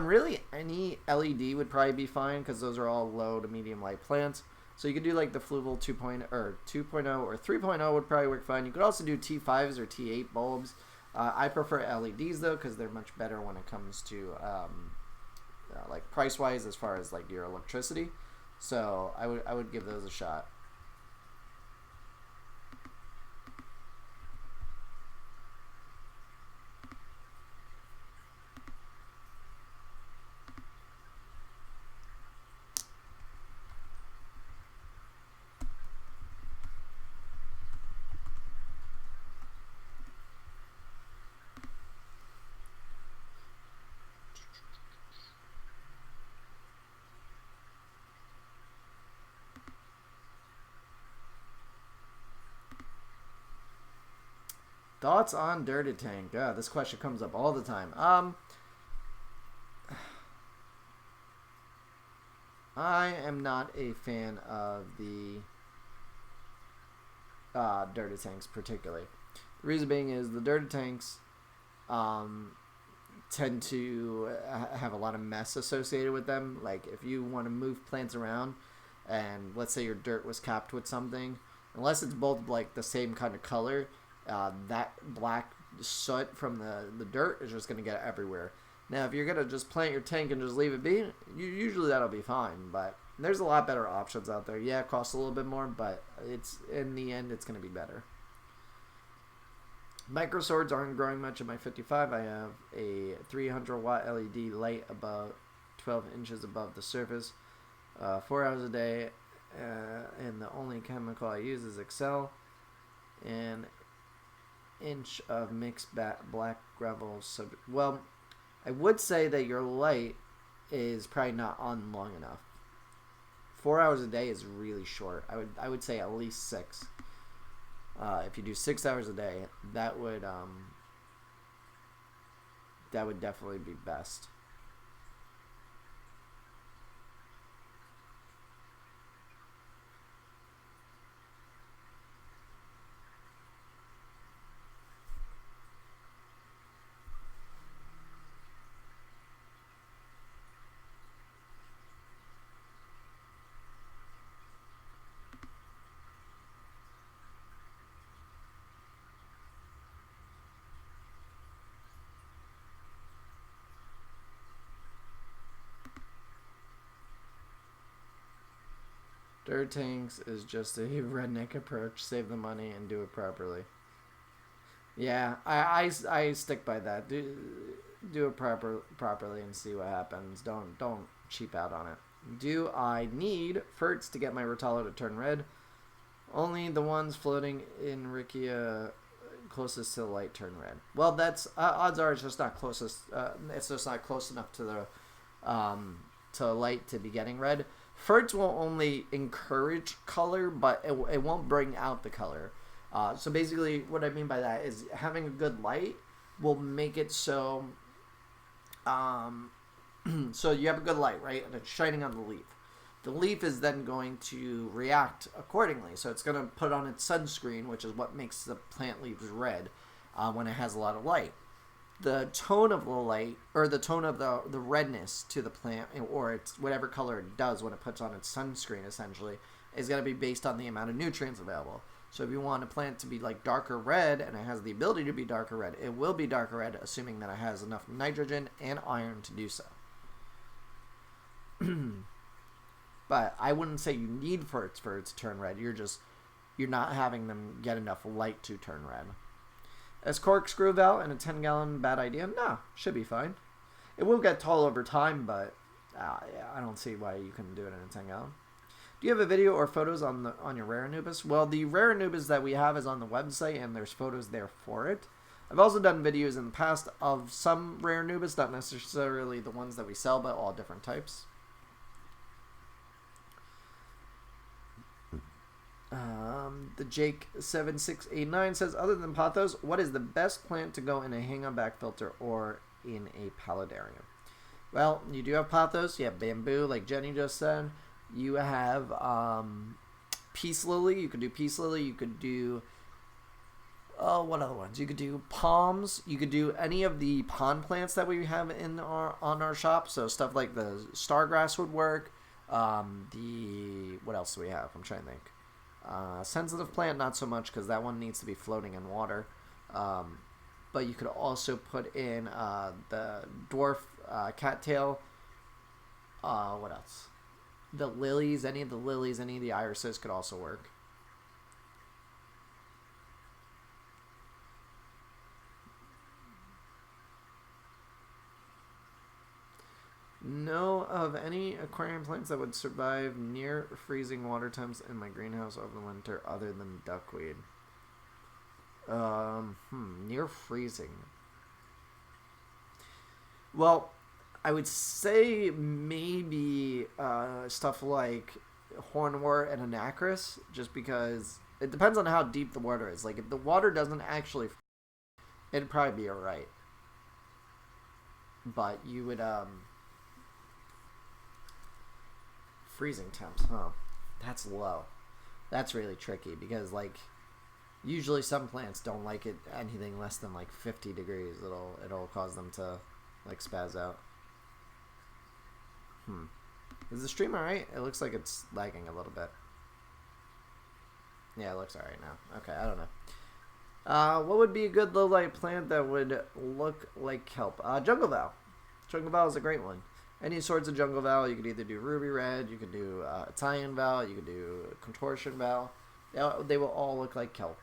Really, any LED would probably be fine because those are all low to medium light plants. So you could do like the Fluval 2.0 or 2.0 or 3.0 would probably work fine. You could also do T5s or T8 bulbs. I prefer LEDs though because they're much better when it comes to like price wise as far as like your electricity. So I would give those a shot. Thoughts on Dirty Tank? God, this question comes up all the time. I am not a fan of the Dirty Tanks particularly. The reason being is the Dirty Tanks tend to have a lot of mess associated with them. Like if you want to move plants around and let's say your dirt was capped with something, unless it's both like the same kind of color, that black soot from the dirt is just going to get everywhere. Now, if you're going to just plant your tank and just leave it be, usually that'll be fine. But there's a lot better options out there. Yeah, it costs a little bit more, but it's in the end, it's going to be better. Micro swords aren't growing much in my 55. I have a 300 watt LED light about 12 inches above the surface, 4 hours a day, and the only chemical I use is Excel, and inch of mixed black gravel. Well, I would say that your light is probably not on long enough. 4 hours a day is really short. I would say at least 6. If you do 6 hours a day, that would definitely be best. Dirt tanks is just a redneck approach. Save the money and do it properly. Yeah, I stick by that. Do it properly and see what happens. Don't cheap out on it. Do I need ferts to get my Rotalo to turn red? Only the ones floating in Rikia closest to the light turn red. Well, that's odds are it's just not closest. It's just not close enough to the light to be getting red. Ferts will only encourage color, but it won't bring out the color. So basically, what I mean by that is having a good light will make it so. So you have a good light, right, and it's shining on the leaf. The leaf is then going to react accordingly. So it's going to put on its sunscreen, which is what makes the plant leaves red when it has a lot of light. The tone of the light, or the tone of the redness to the plant, or it's whatever color it does when it puts on its sunscreen, essentially, is going to be based on the amount of nutrients available. So if you want a plant to be like darker red, and it has the ability to be darker red, it will be darker red, assuming that it has enough nitrogen and iron to do so. But I wouldn't say you need ferts for it to turn red. You're not having them get enough light to turn red. Is corkscrew valve in a 10-gallon bad idea? No, should be fine. It will get tall over time, but yeah, I don't see why you couldn't do it in a 10-gallon. Do you have a video or photos on your Rare Anubis? Well, the Rare Anubis that we have is on the website, and there's photos there for it. I've also done videos in the past of some Rare Anubis, not necessarily the ones that we sell, but all different types. The Jake7689 says, other than pothos, what is the best plant to go in a hang-on back filter or in a paludarium? Well, you do have pothos. You have bamboo, like Jenny just said. You have peace lily. You could do peace lily. You could do what other ones? You could do palms. You could do any of the pond plants that we have on our shop. So stuff like the stargrass would work. What else do we have? I'm trying to think. Sensitive plant, not so much because that one needs to be floating in water. But you could also put in the dwarf cattail. What else? The lilies, any of the irises could also work. Know of any aquarium plants that would survive near freezing water temps in my greenhouse over the winter other than duckweed? Near freezing. Well, I would say maybe stuff like hornwort and anacris, just because it depends on how deep the water is. Like, if the water doesn't actually, it'd probably be alright. But you would, freezing temps, huh? That's low. That's really tricky because, like, usually some plants don't like it anything less than like 50 degrees. It'll cause them to like spaz out. Is the stream alright? It looks like it's lagging a little bit. Yeah, it looks alright now. Okay, I don't know. What would be a good low light plant that would look like kelp? Jungle Val. Jungle Val is a great one. Any sorts of jungle val, you could either do ruby red, you could do Italian val, you could do contortion val. They will all look like kelp.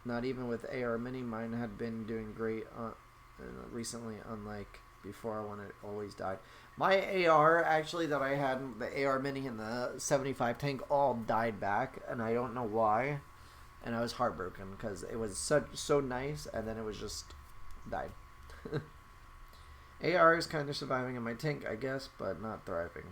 Not even with AR Mini, mine had been doing great recently, unlike before when it always died. My AR, actually, that I had, the AR Mini and the 75 tank, all died back, and I don't know why. And I was heartbroken because it was so nice, and then it was just died. AR is kind of surviving in my tank, I guess, but not thriving.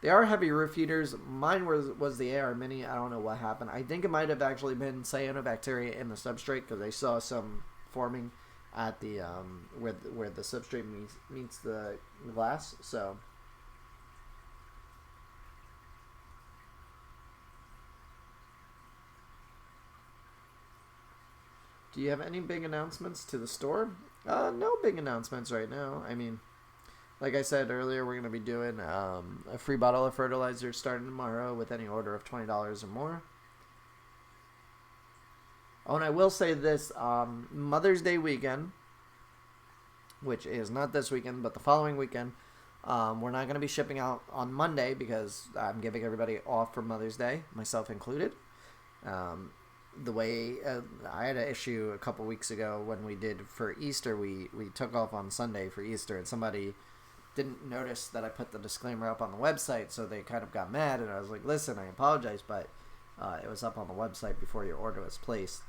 They are heavy roof heaters. Mine was the AR Mini. I don't know what happened. I think it might have actually been cyanobacteria in the substrate because I saw some forming at the where the substrate meets the glass. So do you have any big announcements to the store? No big announcements right now. I mean, like I said earlier, we're going to be doing a free bottle of fertilizer starting tomorrow with any order of $20 or more. Oh, and I will say this, Mother's Day weekend, which is not this weekend, but the following weekend, we're not going to be shipping out on Monday because I'm giving everybody off for Mother's Day, myself included. The way I had an issue a couple weeks ago when we did for Easter, we took off on Sunday for Easter, and somebody didn't notice that I put the disclaimer up on the website, so they kind of got mad, and I was like, listen, I apologize, but it was up on the website before your order was placed.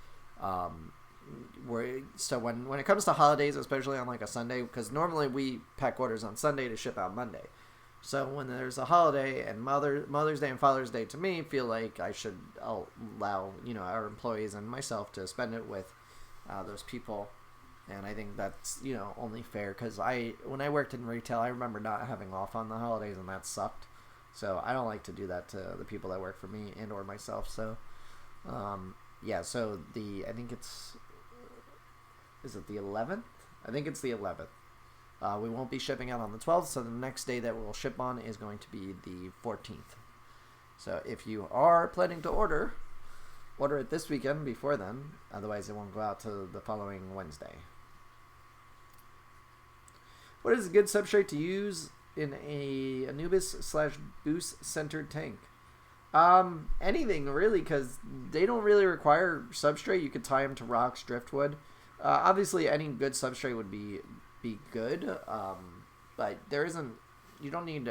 So when it comes to holidays, especially on like a Sunday, because normally we pack orders on Sunday to ship out Monday. So when there's a holiday and Mother's Day and Father's Day, to me, feel like I should allow our employees and myself to spend it with those people, and I think that's only fair because when I worked in retail, I remember not having off on the holidays, and that sucked. So I don't like to do that to the people that work for me and or myself. So yeah, so I think is it the 11th? I think it's the 11th. We won't be shipping out on the 12th, so the next day that we'll ship on is going to be the 14th. So if you are planning to order it this weekend before then. Otherwise, it won't go out to the following Wednesday. What is a good substrate to use in a Anubis/Boost centered tank? Anything really, because they don't really require substrate. You could tie them to rocks, driftwood. Obviously, any good substrate would be good, but there isn't. You don't need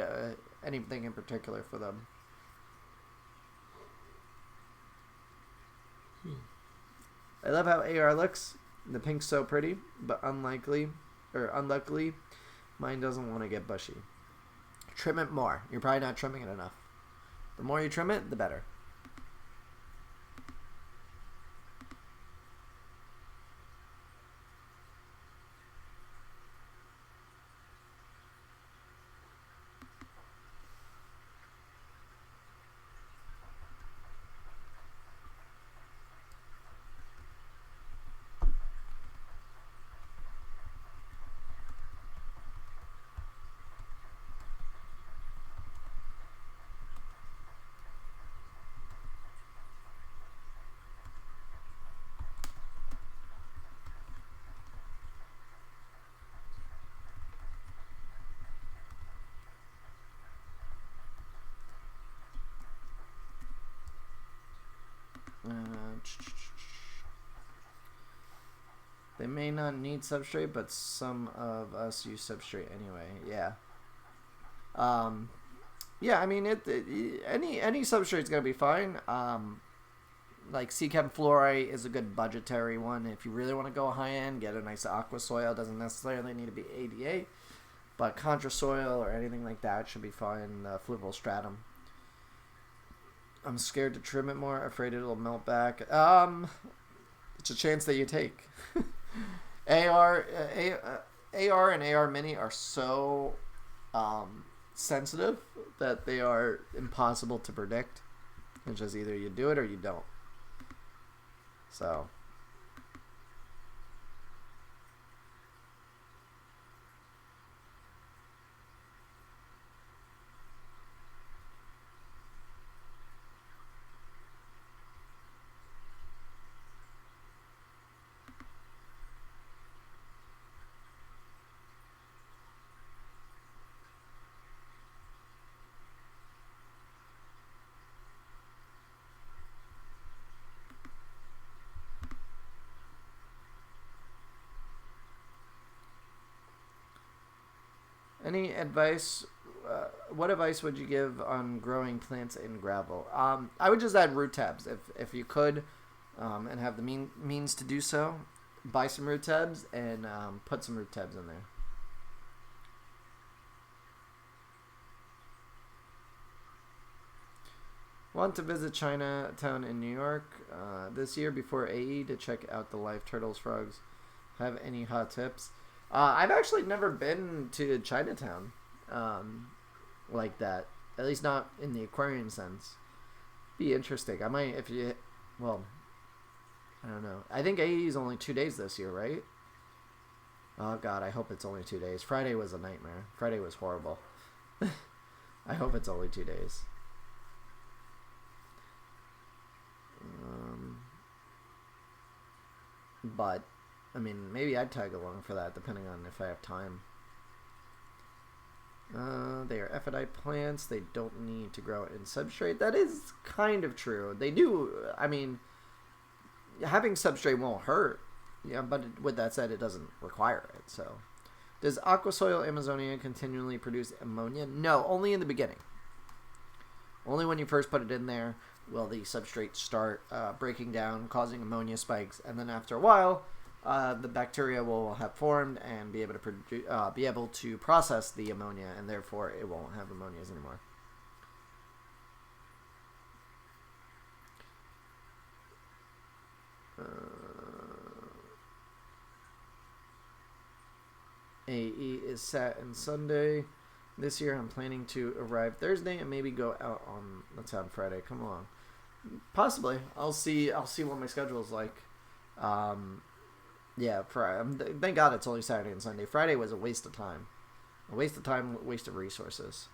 anything in particular for them. I love how AR looks. The pink's so pretty, but unluckily, mine doesn't want to get bushy. Trim it more. You're probably not trimming it enough. The more you trim it, the better. They may not need substrate, but some of us use substrate anyway. Yeah. Um, yeah, I mean, any substrate's gonna be fine. Like Seachem fluorite is a good budgetary one. If you really want to go high end, get a nice aqua soil. It doesn't necessarily need to be ADA, but contra soil or anything like that should be fine. Fluval stratum. I'm scared to trim it more. Afraid it'll melt back. It's a chance that you take. AR and AR Mini are so sensitive that they are impossible to predict. It's just either you do it or you don't. So. Any advice? What advice would you give on growing plants in gravel? I would just add root tabs if you could, and have the means to do so. Buy some root tabs and put some root tabs in there. Want to visit Chinatown in New York this year before AE to check out the live turtles, frogs. Have any hot tips? I've actually never been to Chinatown like that. At least not in the aquarium sense. Be interesting. I might, if you, well, I don't know. I think AE is only 2 days this year, right? Oh, God, I hope it's only 2 days. Friday was a nightmare. Friday was horrible. I hope it's only 2 days. But I mean, maybe I'd tag along for that, depending on if I have time. They are Ephidite plants. They don't need to grow in substrate. That is kind of true. They do. I mean, having substrate won't hurt. Yeah, but with that said, it doesn't require it. So, does Aquasoil Amazonia continually produce ammonia? No, only in the beginning. Only when you first put it in there will the substrate start breaking down, causing ammonia spikes, and then after a while, the bacteria will have formed and be able to be able to process the ammonia, and therefore it won't have ammonias anymore. AE is Saturday Sunday. This year I'm planning to arrive Thursday and maybe go out on, let's say, on Friday. Come along. Possibly. I'll see what my schedule is like. Yeah, thank God it's only Saturday and Sunday. Friday was a waste of time. A waste of time, waste of resources.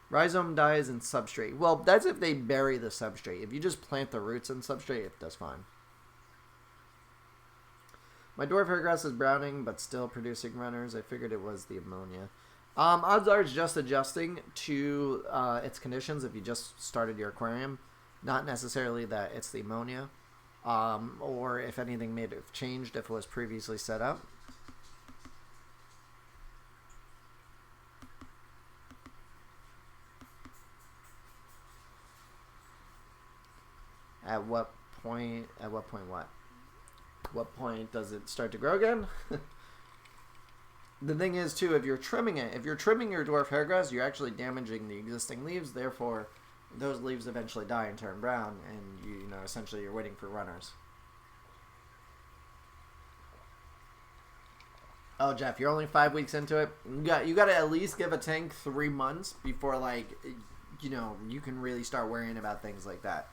Rhizome dies in substrate. Well, that's if they bury the substrate. If you just plant the roots in substrate, it does fine. My dwarf hairgrass is browning, but still producing runners. I figured it was the ammonia. Odds are it's just adjusting to its conditions if you just started your aquarium. Not necessarily that it's the ammonia. Or if anything may have changed if it was previously set up. At what point what? What point does it start to grow again? The thing is, too, if you're trimming it, if you're trimming your dwarf hairgrass, you're actually damaging the existing leaves. Therefore, those leaves eventually die and turn brown, and you know, essentially you're waiting for runners. Oh, Jeff, you're only 5 weeks into it. You got to at least give a tank 3 months before, like, you know, you can really start worrying about things like that.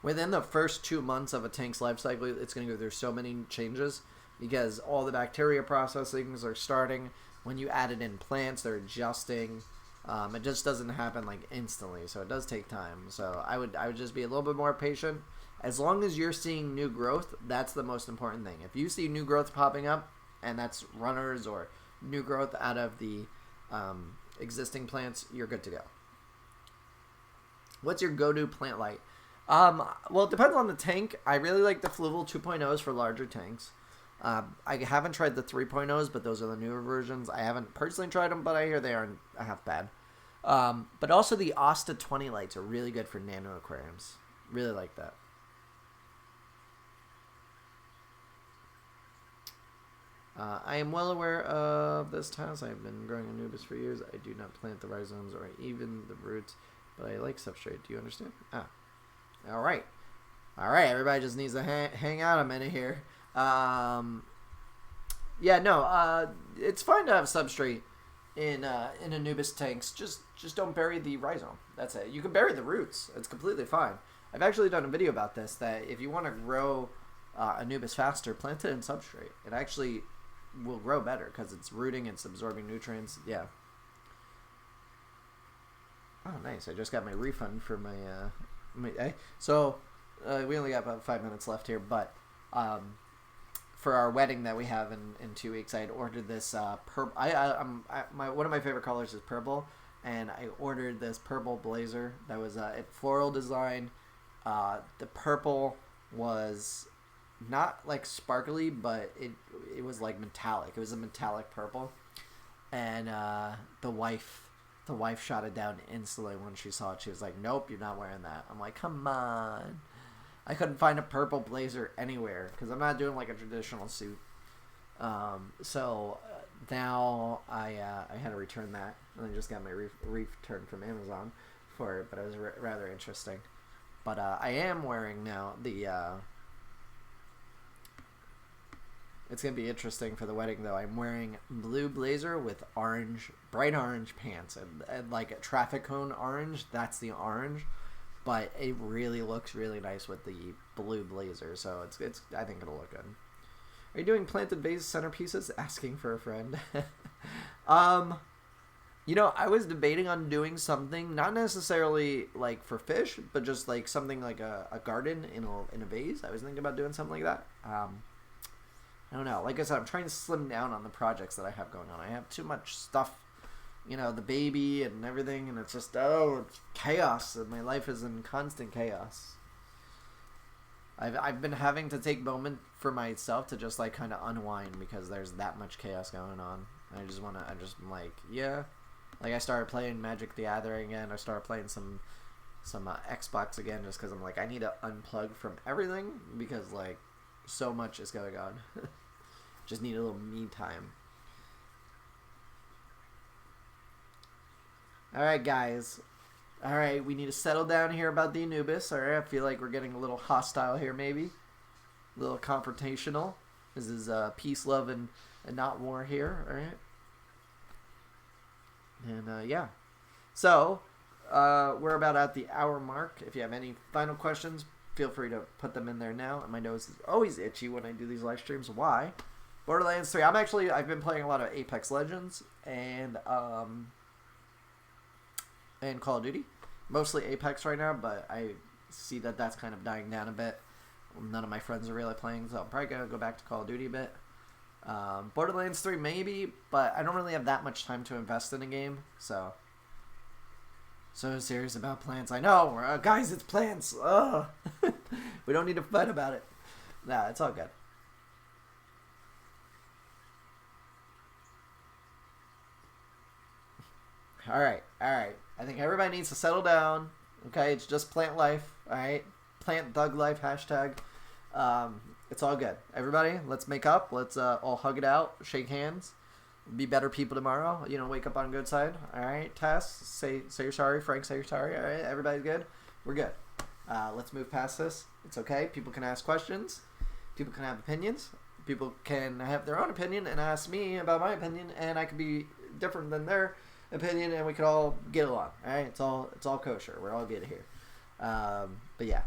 Within the first 2 months of a tank's life cycle, it's going to go through so many changes because all the bacteria processings are starting. When you added in plants, they're adjusting. It just doesn't happen like instantly, so it does take time. So I would just be a little bit more patient. As long as you're seeing new growth, that's the most important thing. If you see new growth popping up, and that's runners or new growth out of the existing plants, you're good to go. What's your go-to plant light? Well, it depends on the tank. I really like the Fluval 2.0s for larger tanks. I haven't tried the 3.0s, but those are the newer versions. I haven't personally tried them, but I hear they aren't half bad. But also the Asta 20 lights are really good for nano aquariums. Really like that. I am well aware of this task. I have been growing Anubis for years. I do not plant the rhizomes or even the roots, but I like substrate. Do you understand? All right. Everybody just needs to hang out a minute here. It's fine to have substrate in Anubis tanks. Just don't bury the rhizome. That's it. You can bury the roots. It's completely fine. I've actually done a video about this, that if you want to grow Anubis faster, plant it in substrate. It actually will grow better because it's rooting, it's absorbing nutrients. Yeah. Oh, nice. I just got my refund for my we only got about 5 minutes left here, but for our wedding that we have in 2 weeks, I had ordered this purple. One of my favorite colors is purple, and I ordered this purple blazer that was a floral design. The purple was not like sparkly, but it was like metallic. It was a metallic purple, and the wife shot it down instantly when she saw it. She was like, "Nope, you're not wearing that." I'm like, "Come on." I couldn't find a purple blazer anywhere because I'm not doing like a traditional suit. So now I had to return that, and I just got my return from Amazon for it, but it was rather interesting. But I am wearing now the it's going to be interesting for the wedding, though. I'm wearing blue blazer with bright orange pants, and like a traffic cone orange. That's the orange, but it really looks really nice with the blue blazer. So it's I think it'll look good. Are you doing planted vase centerpieces? Asking for a friend. I was debating on doing something, not necessarily like for fish, but just like something like a garden in a vase. I was thinking about doing something like that. I don't know. Like I said, I'm trying to slim down on the projects that I have going on. I have too much stuff, the baby and everything, and it's just, it's chaos, and my life is in constant chaos. I've been having to take a moment for myself to just like kind of unwind because there's that much chaos going on. I started playing Magic the Gathering again. I started playing some Xbox again just because I'm like, I need to unplug from everything because like so much is going on. Just need a little me time. Alright, guys. Alright, we need to settle down here about the Anubis. Alright, I feel like we're getting a little hostile here, maybe. A little confrontational. This is peace, love, and not war here. Alright. And, yeah. So, we're about at the hour mark. If you have any final questions, feel free to put them in there now. And my nose is always itchy when I do these live streams. Why? Borderlands 3. I've been playing a lot of Apex Legends and Call of Duty. Mostly Apex right now, but I see that that's kind of dying down a bit. None of my friends are really playing, so I'm probably going to go back to Call of Duty a bit. Borderlands 3 maybe, but I don't really have that much time to invest in a game, so serious about plants. I know, guys, it's plants. Ugh. We don't need to fight about it. Nah, it's all good. All right. I think everybody needs to settle down. Okay, it's just plant life. All right, plant thug life hashtag. It's all good. Everybody, let's make up. Let's all hug it out, shake hands, be better people tomorrow. Wake up on a good side. All right, Tess, say you're sorry. Frank, say you're sorry. All right, everybody's good. We're good. Let's move past this. It's okay. People can ask questions. People can have opinions. People can have their own opinion and ask me about my opinion, and I could be different than their opinion, and we could all get along. All right, it's all kosher. We're all good here. But yeah.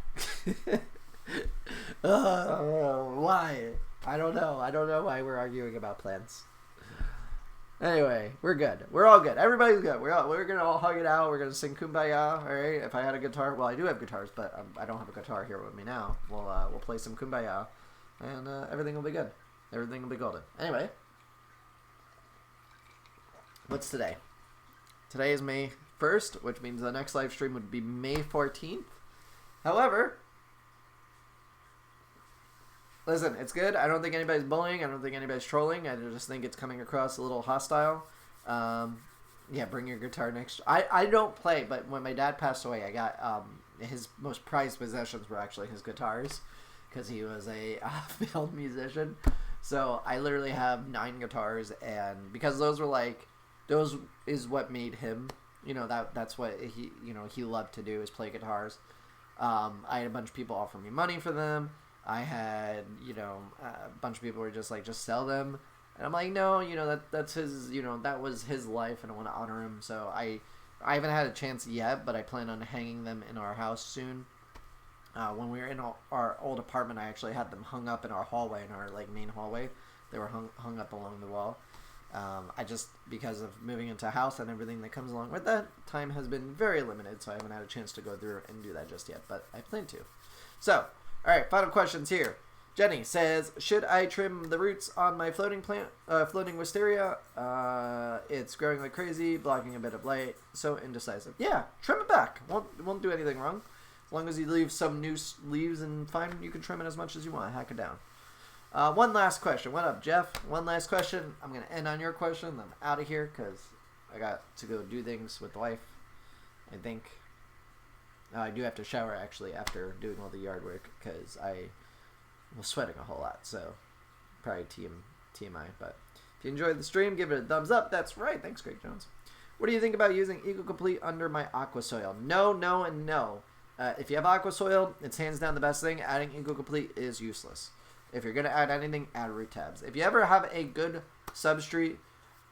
Why? I don't know. I don't know why we're arguing about plants. Anyway, we're good. We're all good. Everybody's good. We're gonna all hug it out. We're gonna sing Kumbaya. All right. If I had a guitar, well, I do have guitars, but I don't have a guitar here with me now. We'll play some Kumbaya, and everything will be good. Everything will be golden. Anyway, what's today? Today is May 1st, which means the next live stream would be May 14th. However, Listen, it's good. I don't think anybody's bullying. I don't think anybody's trolling. I just think it's coming across a little hostile. Yeah, bring your guitar next. I don't play, but when my dad passed away, I got his most prized possessions were actually his guitars, because he was a failed musician. So I literally have 9 guitars, and because those is what made him. That's what he loved to do, is play guitars. I had a bunch of people offer me money for them. I had, a bunch of people were just like, just sell them. And I'm like, no, that's his, that was his life, and I want to honor him. So I haven't had a chance yet, but I plan on hanging them in our house soon. When we were in our old apartment, I actually had them hung up in our hallway, in our main hallway. They were hung up along the wall. Because of moving into a house and everything that comes along with that, time has been very limited, so I haven't had a chance to go through and do that just yet, but I plan to. So, alright, final questions here. Jenny says, should I trim the roots on my floating wisteria? It's growing like crazy, blocking a bit of light, so indecisive. Yeah, trim it back. Won't do anything wrong. As long as you leave some new leaves and fine, you can trim it as much as you want. Hack it down. One last question. What up, Jeff? One last question. I'm going to end on your question. I'm out of here because I got to go do things with the wife. I think I do have to shower, actually, after doing all the yard work, because I was sweating a whole lot. So probably TMI. But if you enjoyed the stream, give it a thumbs up. That's right. Thanks, Greg Jones. What do you think about using EcoComplete under my aqua soil? No, no, and no. If you have aqua soil, it's hands down the best thing. Adding EcoComplete is useless. If you're going to add anything, add root tabs. If you ever have a good substrate,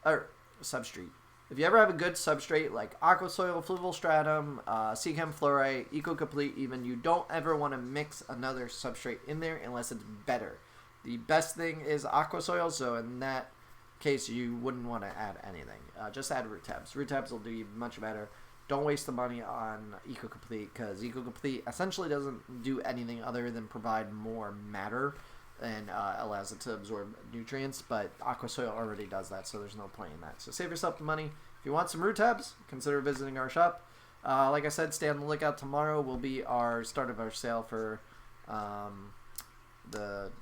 if you ever have a good substrate like aqua soil, fluval stratum, Seachem fluorite, EcoComplete even, you don't ever want to mix another substrate in there unless it's better. The best thing is aqua soil, so in that case, you wouldn't want to add anything. Just add root tabs. Root tabs will do you much better. Don't waste the money on EcoComplete, because EcoComplete essentially doesn't do anything other than provide more matter and allows it to absorb nutrients, but aqua soil already does that, so there's no point in that. So save yourself the money. If you want some root tabs, consider visiting our shop. Like I said, stay on the lookout. Tomorrow will be our start of our sale for the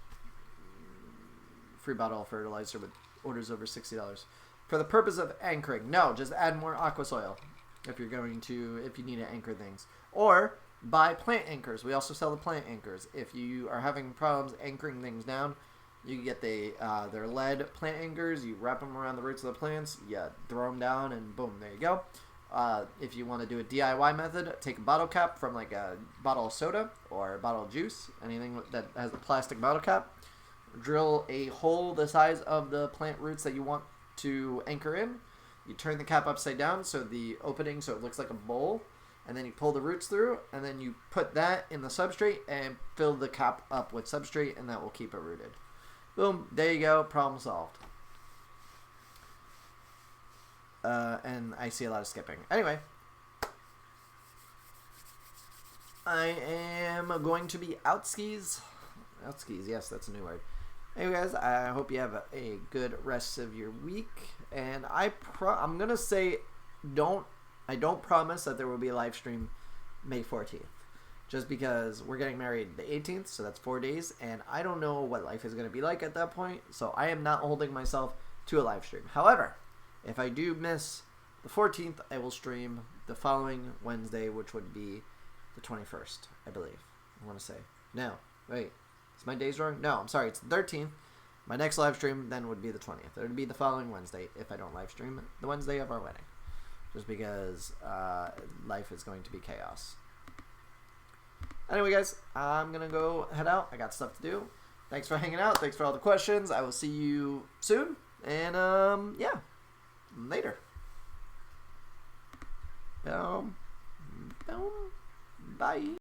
free bottle of fertilizer with orders over $60. For the purpose of anchoring, no, just add more aqua soil if you need to anchor things. Or buy plant anchors. We also sell the plant anchors. If you are having problems anchoring things down, you can get their lead plant anchors. You wrap them around the roots of the plants. You throw them down, and boom, there you go. If you want to do a DIY method, take a bottle cap from like a bottle of soda or a bottle of juice, anything that has a plastic bottle cap. Drill a hole the size of the plant roots that you want to anchor in. You turn the cap upside down, so the opening, so it looks like a bowl. And then you pull the roots through, and then you put that in the substrate and fill the cap up with substrate, and that will keep it rooted. Boom, there you go, problem solved. And I see a lot of skipping. Anyway, I am going to be out skis. Out skis, yes, that's a new word. Anyway, guys, I hope you have a good rest of your week. And I'm going to say, I don't promise that there will be a live stream May 14th. Just because we're getting married the 18th, so that's 4 days. And I don't know what life is going to be like at that point. So I am not holding myself to a live stream. However, if I do miss the 14th, I will stream the following Wednesday, which would be the 21st, I believe. I want to say. No, wait. Is my days wrong? No, I'm sorry. It's the 13th. My next live stream then would be the 20th. It would be the following Wednesday if I don't live stream the Wednesday of our wedding. Just because life is going to be chaos. Anyway, guys, I'm going to go head out. I got stuff to do. Thanks for hanging out. Thanks for all the questions. I will see you soon. And, yeah, later. Bye.